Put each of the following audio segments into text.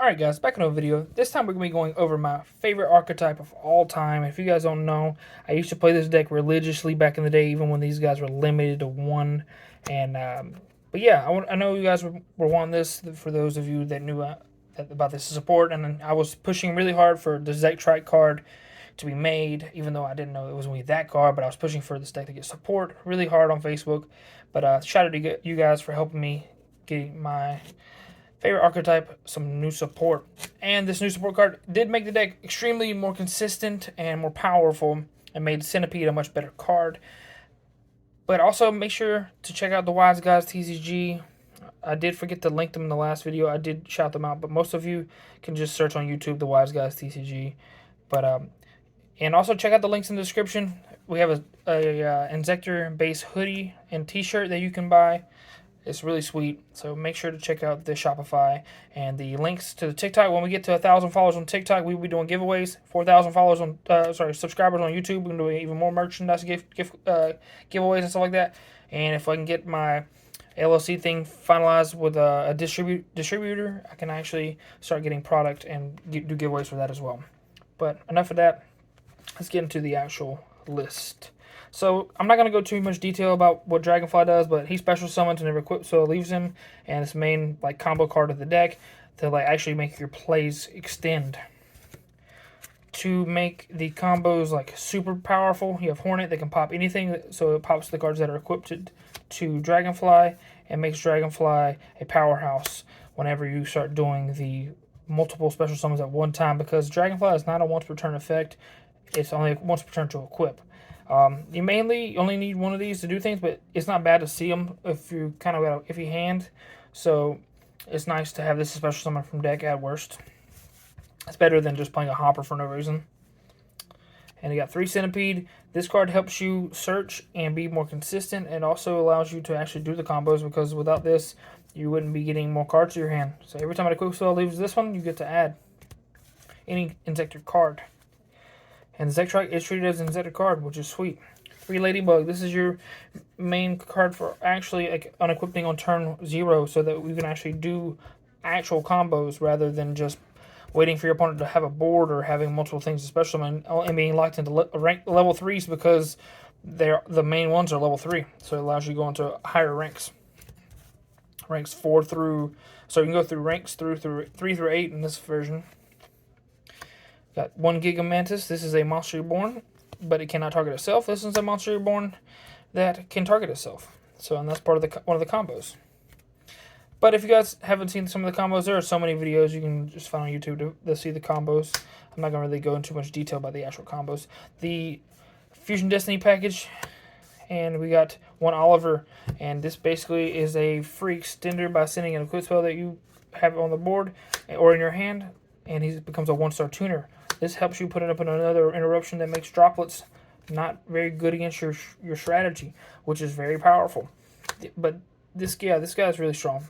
Alright guys, back in a video. This time we're going to be going over my favorite archetype of all time. If you guys don't know, I used to play this deck religiously back in the day, even when these guys were limited to one. And but yeah, I know you guys were wanting this, for those of you that knew about this support. And I was pushing really hard for the Inzektor card to be made, even though I didn't know it was going to be that card. But I was pushing for this deck to get support really hard on Facebook. But shout out to you guys for helping me get my favorite archetype some new support. And this new support card did make the deck extremely more consistent and more powerful, and made Centipede a much better card. But also make sure to check out the Wise Guys TCG. I did forget to link them in the last video. I did shout them out, but most of you can just search on YouTube the Wise Guys TCG. But and also check out the links in the description. We have a Inzektor base hoodie and t-shirt that you can buy. It's really sweet, so make sure to check out the Shopify and the links to the TikTok. When we get to 1,000 followers on TikTok, we'll be doing giveaways. 4,000 followers on subscribers on YouTube, we're gonna do even more merchandise giveaways and stuff like that. And if I can get my LLC thing finalized with a distributor, I can actually start getting product and do giveaways for that as well. But enough of that. Let's get into the actual list. So I'm not going to go too much detail about what Dragonfly does, but he special summons and never equips, so it leaves him, and it's main like combo card of the deck to like actually make your plays extend. To make the combos like super powerful, you have Hornet that can pop anything, so it pops the cards that are equipped to Dragonfly and makes Dragonfly a powerhouse whenever you start doing the multiple special summons at one time, because Dragonfly is not a once per turn effect. It's only once per turn to equip. You mainly only need one of these to do things, but it's not bad to see them if you kind of got an iffy hand. So it's nice to have this special summon from deck at worst. It's better than just playing a hopper for no reason. And you got 3 Centipede. This card helps you search and be more consistent. It also allows you to actually do the combos, because without this, you wouldn't be getting more cards to your hand. So every time a quick spell leaves this one, you get to add any Inzektor card. And Inzektor is treated as an Inzektor card, which is sweet. 3 Ladybug. This is your main card for actually like unequipping on turn 0, so that we can actually do actual combos rather than just waiting for your opponent to have a board or having multiple things, especially and being locked into level 3s, because the main ones are level 3. So it allows you to go into higher ranks. Ranks 4 through, so you can go through ranks through 3 through 8 in this version. Got 1 Gigamantis. This is a Monster Reborn, but it cannot target itself. This is a Monster Reborn that can target itself. So, and that's part of one of the combos. But if you guys haven't seen some of the combos, there are so many videos you can just find on YouTube to see the combos. I'm not going to really go into much detail about the actual combos. The Fusion Destiny package, and we got 1 Oliver, and this basically is a free extender by sending an equip spell that you have on the board or in your hand, and he becomes a 1-star tuner. This helps you put it up in another interruption that makes droplets not very good against your strategy, which is very powerful. But this guy is really strong.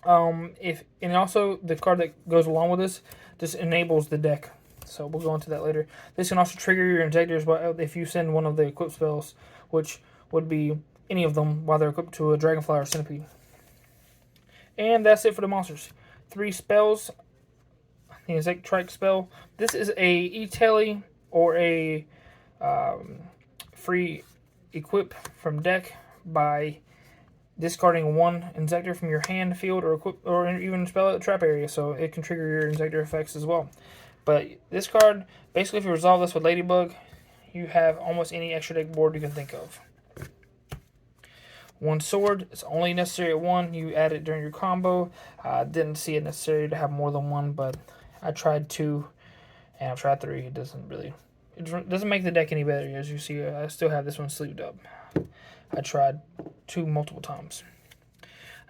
And also the card that goes along with this just enables the deck. So we'll go into that later. This can also trigger your Inzektors if you send one of the equipped spells, which would be any of them while they're equipped to a Dragonfly or Centipede. And that's it for the monsters. 3 spells. The Inzektor spell. This is a E-Tele or a free equip from deck by discarding 1 Inzektor from your hand, field, or equip, or even spell at the trap area, so it can trigger your Inzektor effects as well. But this card, basically, if you resolve this with Ladybug, you have almost any extra deck board you can think of. 1 sword. It's only necessary at 1. You add it during your combo. Didn't see it necessary to have more than 1, but I tried 2, and I've tried 3. It doesn't make the deck any better. As you see, I still have this one sleeved up. I tried 2 multiple times.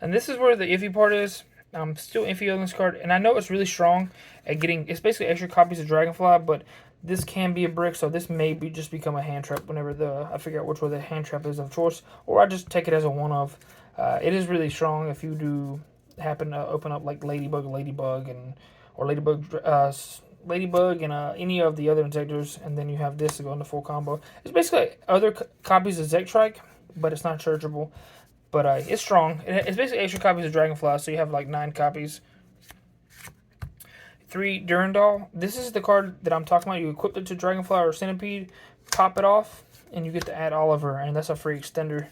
And this is where the iffy part is. I'm still iffy on this card, and I know it's really strong at getting, it's basically extra copies of Dragonfly, but this can be a brick, so this may just become a hand trap whenever I figure out which way the hand trap is of choice, or I just take it as a one-of. It is really strong if you do happen to open up like Ladybug, or Ladybug and any of the other Inzektors, and then you have this to go into full combo. It's basically other copies of Inzektor, but it's not searchable. But it's strong. It's basically extra copies of Dragonfly, so you have like 9 copies. 3 Durandal. This is the card that I'm talking about. You equip it to Dragonfly or Centipede, pop it off, and you get to add Oliver, and that's a free extender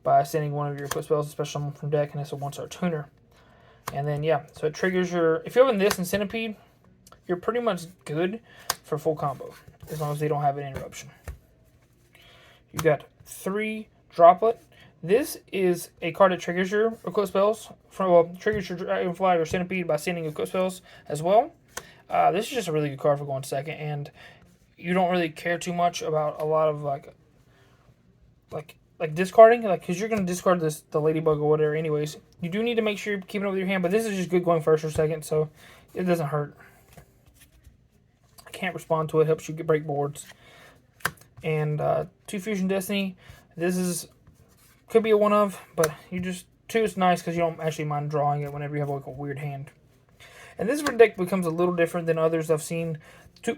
by sending one of your equip spells, especially one from deck, and it's a 1-star tuner. And then, yeah, so it triggers your... If you're in this and Centipede, you're pretty much good for full combo, as long as they don't have an interruption. You got 3 Droplet. This is a card that triggers your equip spells. Triggers your Dragonfly or Centipede by sending equip spells as well. This is just a really good card for going second, and you don't really care too much about a lot of like discarding, because you're going to discard the Ladybug or whatever anyways. You do need to make sure you're keeping it with your hand, but this is just good going first or second, so it doesn't hurt. I can't respond to it. Helps you break boards. And 2 Fusion Destiny. This could be a one of, but 2 is nice because you don't actually mind drawing it whenever you have like a weird hand. And this deck becomes a little different than others I've seen.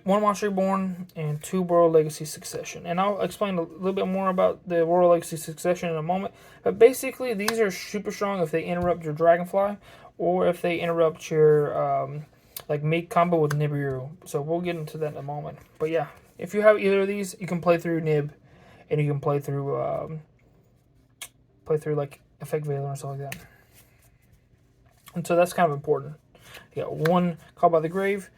1 Monster Reborn and 2 World Legacy Succession. And I'll explain a little bit more about the World Legacy Succession in a moment. But basically, these are super strong if they interrupt your Dragonfly or if they interrupt your like mid combo with Nibiru. So we'll get into that in a moment. But yeah, if you have either of these, you can play through Nib, and you can play through like Effect Veiler and stuff like that. And so that's kind of important. You got 1 Call by the Grave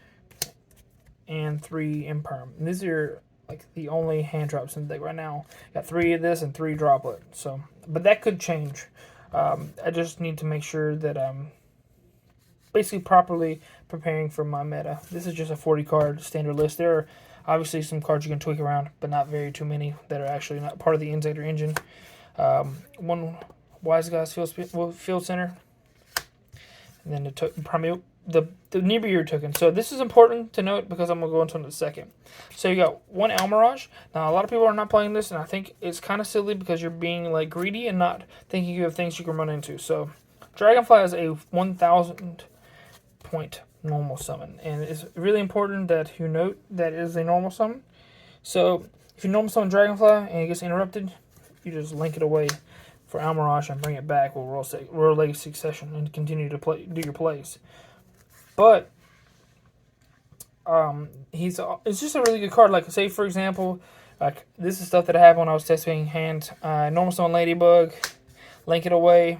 and 3 Imperm. And these are like the only hand drops in the deck right now. Got 3 of this and 3 Droplet. So, but that could change. I just need to make sure that I'm basically properly preparing for my meta. This is just a 40 card standard list. There are obviously some cards you can tweak around, but not too many that are actually not part of the Inzektor engine. 1 Wise Guys Field Center. And then the Nibiru token. So this is important to note because I'm going to go into it in a second. So you got 1 Almirage. Now a lot of people are not playing this, and I think it's kind of silly because you're being like greedy and not thinking you have things you can run into. So Dragonfly is a 1,000 point normal summon, and it's really important that you note that it is a normal summon. So if you normal summon Dragonfly and it gets interrupted, you just link it away for Almirage and bring it back with World Legacy Succession and continue to do your plays. But it's just a really good card. Like, say for example, like this is stuff that I have when I was testing hands. Normal summon Ladybug, link it away,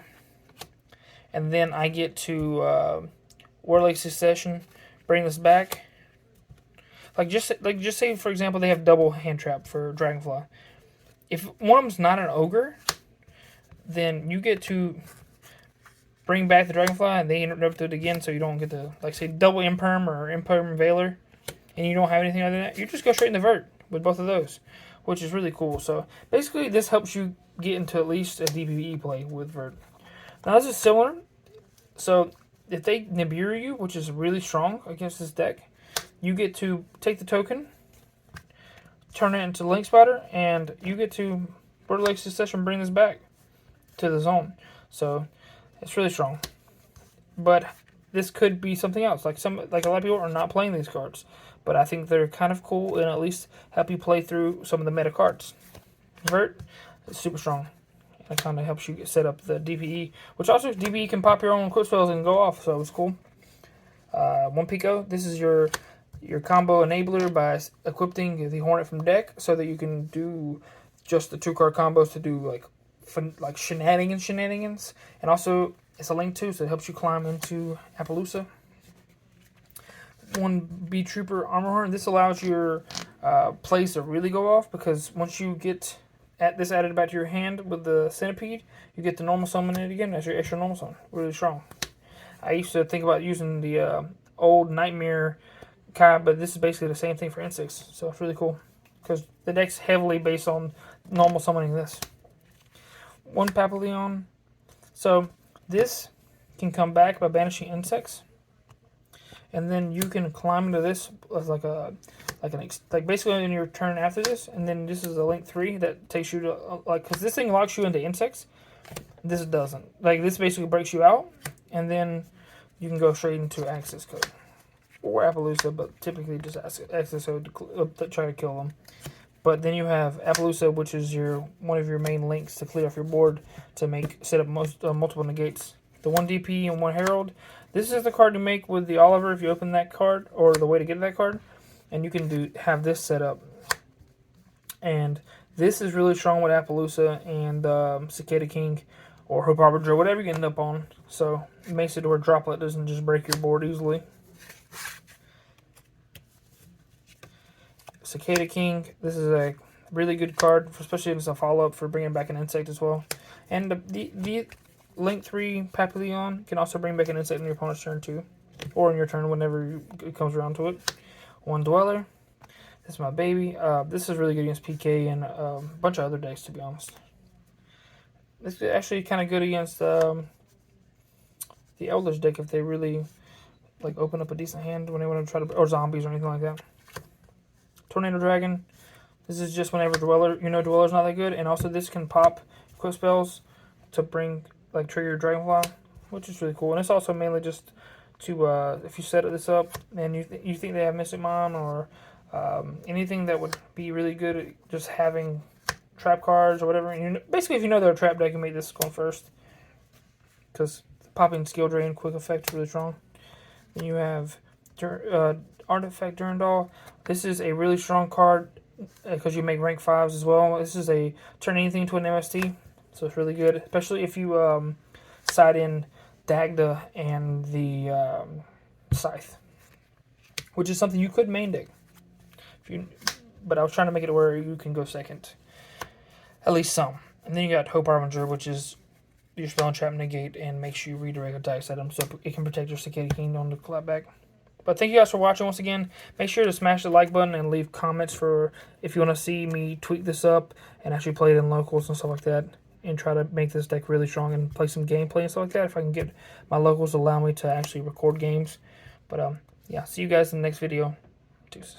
and then I get to World Legacy Succession, bring this back. Just say for example they have double hand trap for Dragonfly. If one of them's not an ogre, then you get to bring back the Dragonfly and they interrupt it again, so you don't get to, like, say, double Imperm or Imperm Veiler, and you don't have anything other than that. You just go straight into Vert with both of those, which is really cool. So basically, this helps you get into at least a DPE play with Vert. Now, this is similar. So if they Nibiru you, which is really strong against this deck, you get to take the token, turn it into Link Spider, and you get to World Legacy Succession, bring this back to the zone. So it's really strong. But this could be something else. Like a lot of people are not playing these cards, but I think they're kind of cool and at least help you play through some of the meta cards. Vert is super strong. It kind of helps you set up the DPE, which also DPE can pop your own quick spells and go off, so it's cool. 1 Pico. This is your combo enabler by equipping the Hornet from deck, so that you can do just the 2-card combos to do like shenanigans, and also it's a link too, so it helps you climb into Appaloosa. 1 B Trooper Armor Horn. This allows your plays to really go off, because once you get this added back to your hand with the Centipede, you get to normal summon it again as your extra normal summon. Really strong. I used to think about using the old Nightmare Kai, but this is basically the same thing for insects, so it's really cool because the deck's heavily based on normal summoning this. 1 Papillon. So this can come back by banishing insects, and then you can climb into this as like basically in your turn after this, and then this is a link 3 that takes you to because this thing locks you into insects. This doesn't. Like, this basically breaks you out, and then you can go straight into access code or Appaloosa, but typically just access code to try to kill them. But then you have Appaloosa, which is one of your main links to clear off your board to set up multiple negates the 1 DP and 1 Herald. This is the card to make with the Oliver if you open that card, or the way to get that card. And you can have this set up. And this is really strong with Appaloosa and Cicada King or Hope Harbinger, whatever you end up on. So it makes it to where Droplet doesn't just break your board easily. Cicada King, this is a really good card, especially as a follow-up for bringing back an insect as well. And the Link 3 Papillon can also bring back an insect in your opponent's turn too. Or in your turn whenever it comes around to it. 1 Dweller. This is my baby. This is really good against PK and a bunch of other decks, to be honest. This is actually kind of good against the Eldritch deck if they really like open up a decent hand when they want to try to, or zombies or anything like that. Tornado Dragon. This is just whenever Dweller's not that good, and also this can pop quick spells to trigger your Dragonfly, which is really cool. And it's also mainly just to if you set this up and you think they have Mystic Mine or anything that would be really good at just having trap cards or whatever. And basically, if you know they're a trap deck, you can make this go first. Because popping Skill Drain, quick effect is really strong. Then you have Artifact Durandal. This is a really strong card because you make rank 5s as well. This is a turn anything to an MST. So it's really good. Especially if you side in Dagda and the Scythe. Which is something you could main deck. But I was trying to make it where you can go second. At least some. And then you got Hope Harbinger, which is your spell and trap negate and makes you redirect attacks at them, so it can protect your Cicada King on the clap back. But thank you guys for watching once again. Make sure to smash the like button and leave comments for if you want to see me tweak this up and actually play it in locals and stuff like that. And try to make this deck really strong and play some gameplay and stuff like that. If I can get my locals to allow me to actually record games. But yeah, see you guys in the next video. Deuces.